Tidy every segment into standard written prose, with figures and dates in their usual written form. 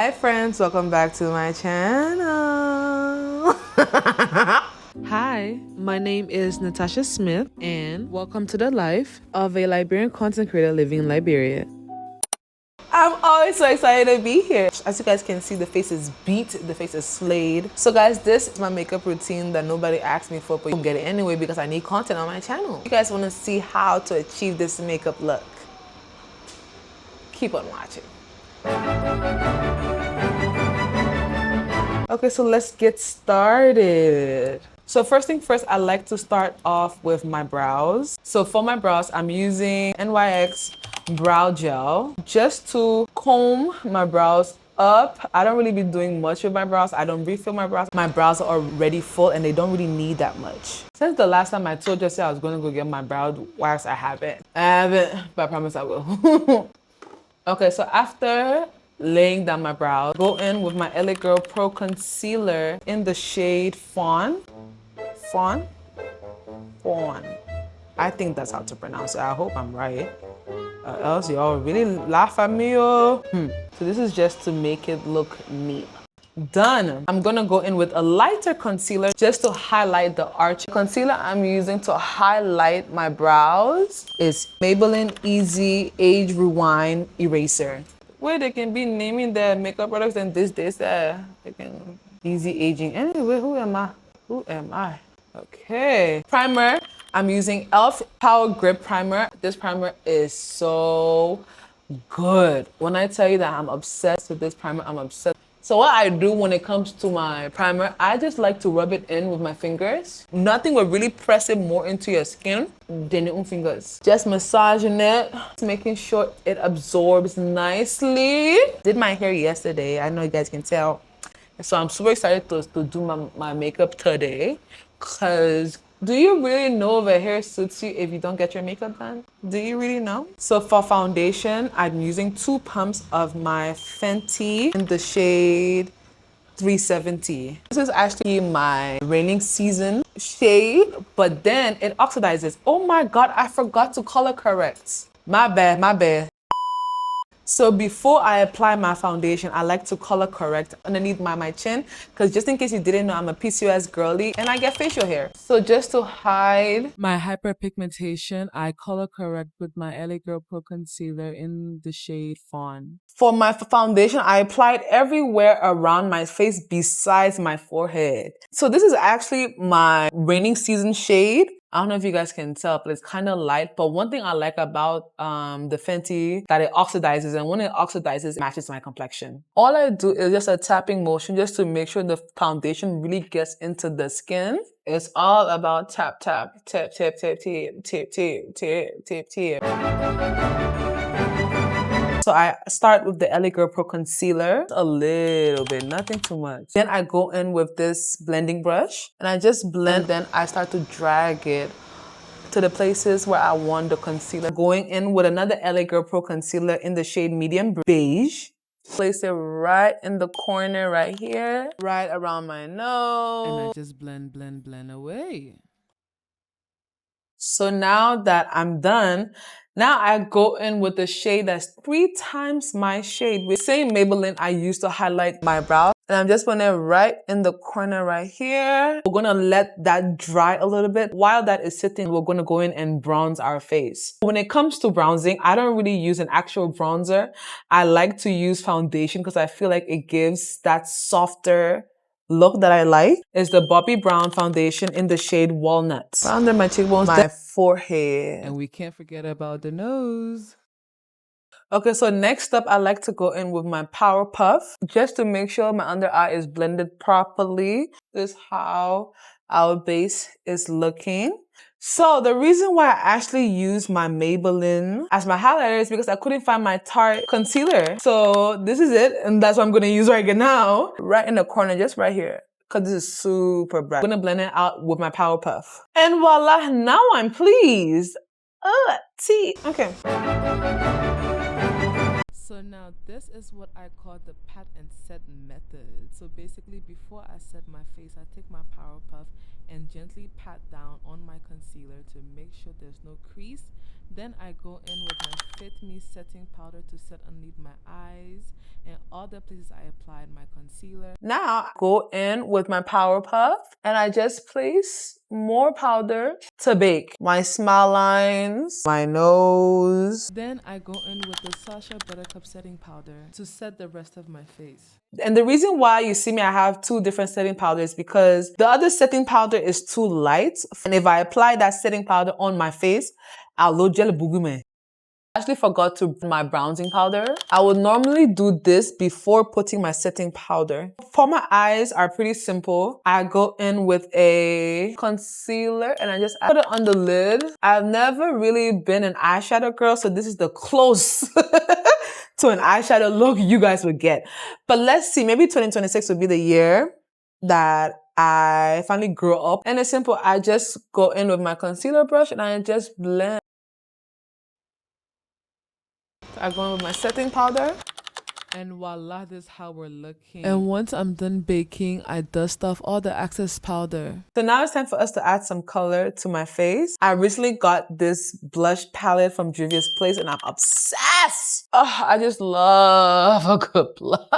Hi friends, welcome back to my channel. Hi, my name is Natasha Smith and welcome to the life of a Liberian content creator living in Liberia. I'm always so excited to be here. As you guys can see, the face is beat, the face is slayed. So guys, this is my makeup routine that nobody asked me for, but you get it anyway because I need content on my channel. You guys want to see how to achieve this makeup look? Keep on watching. Okay, so let's get started. So first thing first, I like to start off with my brows. So for my brows, I'm using NYX brow gel just to comb my brows up. I don't really be doing much with my brows. I don't refill my brows. My brows are already full and they don't really need that much. Since the last time I told you I was going to go get my brow wax, I haven't, but I promise I will. Okay, so after laying down my brows, go in with my e.l.f. Girl Pro Concealer in the shade Fawn. Fawn? Fawn. I think that's how to pronounce it. I hope I'm right. Else y'all really laugh at me, oh. So this is just to make it look neat. Done. I'm gonna go in with a lighter concealer just to highlight the arch. The concealer I'm using to highlight my brows is Maybelline Easy Age Rewind Eraser. Where they can be naming their makeup products and this they can easy aging. Anyway, who am I? Who am I? Okay. Primer. I'm using e.l.f. Power Grip Primer. This primer is so good. When I tell you that I'm obsessed with this primer, I'm obsessed. So what I do when it comes to my primer, I just like to rub it in with my fingers. Nothing will really press it more into your skin than your own fingers. Just massaging it, making sure it absorbs nicely. Did my hair yesterday. I know you guys can tell. So I'm super excited to do my makeup today, because do you really know if a hair suits you if you don't get your makeup done? Do you really know? So for foundation, I'm using 2 pumps of my Fenty in the shade 370. This is actually my raining season shade, but then it oxidizes. Oh my God, I forgot to color correct. My bad, my bad. So before I apply my foundation, I like to color correct underneath my chin, because just in case you didn't know, I'm a PCOS girly and I get facial hair. So just to hide my hyperpigmentation, I color correct with my e.l.f. Girl Pro Concealer in the shade Fawn. For my foundation, I applied everywhere around my face besides my forehead. So this is actually my raining season shade. I don't know if you guys can tell, but it's kind of light. But one thing I like about the Fenty, that it oxidizes, and when it oxidizes, it matches my complexion. All I do is just a tapping motion just to make sure the foundation really gets into the skin. It's all about tap, tap, tap, tap, tap, tap, tap, tap, tap, tap, tap. So I start with the e.l.f. Girl Pro Concealer, a little bit, nothing too much. Then I go in with this blending brush and I just blend, then I start to drag it to the places where I want the concealer. Going in with another e.l.f. Girl Pro Concealer in the shade Medium Beige. Place it right in the corner right here, right around my nose. And I just blend, blend, blend away. So now that I'm done, now I go in with the shade that's 3 times my shade. With the same Maybelline I used to highlight my brows. And I'm just putting it right in the corner right here. We're gonna let that dry a little bit. While that is sitting, we're gonna go in and bronze our face. When it comes to bronzing, I don't really use an actual bronzer. I like to use foundation because I feel like it gives that softer look that I like. Is the Bobbi Brown foundation in the shade Walnut. Under my cheekbones, my forehead. And we can't forget about the nose. Okay, so next up, I like to go in with my Power Puff just to make sure my under eye is blended properly. This is how our base is looking. So the reason why I actually use my Maybelline as my highlighter is because I couldn't find my Tarte concealer. So this is it, and that's what I'm gonna use right now. Right in the corner, just right here, because this is super bright. I'm gonna blend it out with my Power Puff. And voila, now I'm pleased. Okay. So now this is what I call the pat and set method. So basically before I set my face, I take my Power Puff and gently pat down on my concealer to make sure there's no crease, Then I go in with my Fit Me setting powder to set underneath my eyes and all the places I applied my concealer. Now I go in with my Power Puff and I just place more powder to bake my smile lines, my nose. Then I go in with the Sacha Buttercup setting powder to set the rest of my face. And the reason why you see me, I have two different setting powders because the other setting powder is too light. And if I apply that setting powder on my face, I'll look jelly boogie. I actually forgot to put my bronzing powder. I would normally do this before putting my setting powder. For my eyes are pretty simple. I go in with a concealer and I just put it on the lid. I've never really been an eyeshadow girl, so this is the close to an eyeshadow look you guys would get. But let's see, maybe 2026 will be the year that I finally grow up. And it's simple. I just go in with my concealer brush and I just blend. I go in with my setting powder. And voila, this is how we're looking. And once I'm done baking, I dust off all the excess powder. So now it's time for us to add some color to my face. I recently got this blush palette from Juvia's Place and I'm obsessed. Oh, I just love a good blush.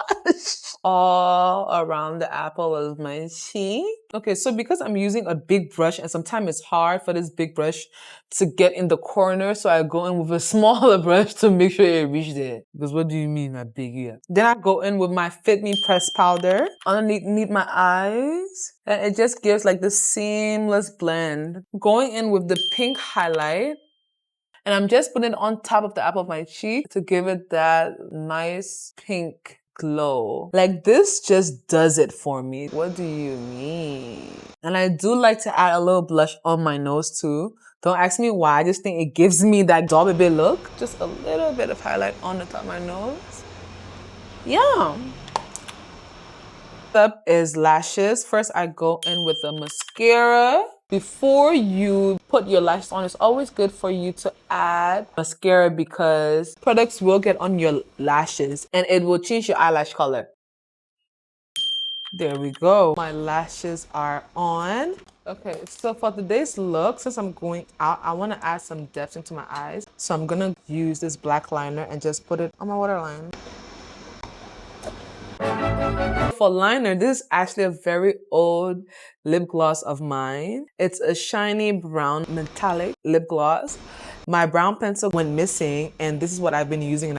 All around the apple of my cheek. Okay, so because I'm using a big brush and sometimes it's hard for this big brush to get in the corner, so I go in with a smaller brush to make sure it reaches there. Because what do you mean by big here? Then I go in with my Fit Me pressed powder underneath my eyes. And it just gives like this seamless blend. Going in with the pink highlight. And I'm just putting it on top of the apple of my cheek to give it that nice pink glow. Like this just does it for me. What do you mean? And I do like to add a little blush on my nose too. Don't ask me why, I just think it gives me that doll baby look. Just a little bit of highlight on the top of my nose. Yeah. Next up is lashes. First I go in with a mascara. Before you put your lashes on, it's always good for you to add mascara because products will get on your lashes and it will change your eyelash color. There we go. My lashes are on. Okay, so for today's look, since I'm going out, I want to add some depth into my eyes. So I'm going to use this black liner and just put it on my waterline. For liner, this is actually a very old lip gloss of mine. It's a shiny brown metallic lip gloss. My brown pencil went missing and this is what I've been using.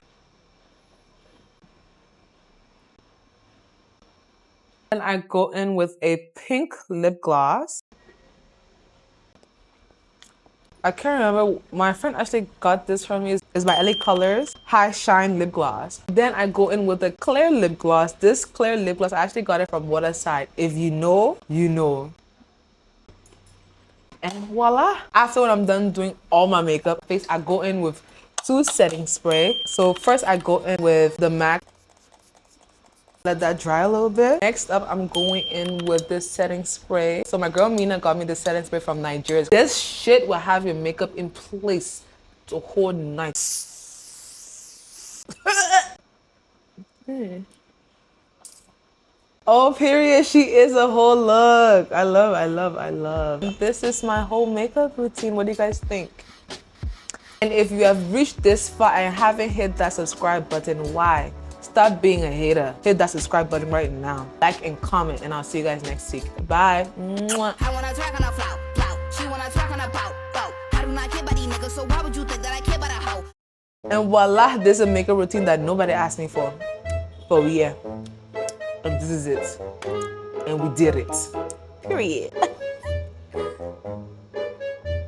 And I go in with a pink lip gloss. I can't remember, my friend actually got this from me. It's by LA Colors High Shine Lip Gloss. Then I go in with a clear lip gloss. This clear lip gloss, I actually got it from Waterside. If you know, you know. And voila. After when I'm done doing all my makeup face, I go in with two setting spray. So first I go in with the MAC. Let that dry a little bit. Next up, I'm going in with this setting spray. So my girl Mina got me this setting spray from Nigeria. This shit will have your makeup in place the whole night. Oh, period. She is a whole look. I love. This is my whole makeup routine. What do you guys think? And if you have reached this far and haven't hit that subscribe button, why? Stop being a hater. Hit that subscribe button right now. Like and comment, and I'll see you guys next week. Bye. Mwah. I wanna talk on a flout, flout. She wanna talk on a bout, bout. I do not care about these niggas, so why would you think that I care about a hoe? And voila, this is a makeup routine that nobody asked me for. But yeah, and this is it. And we did it. Period.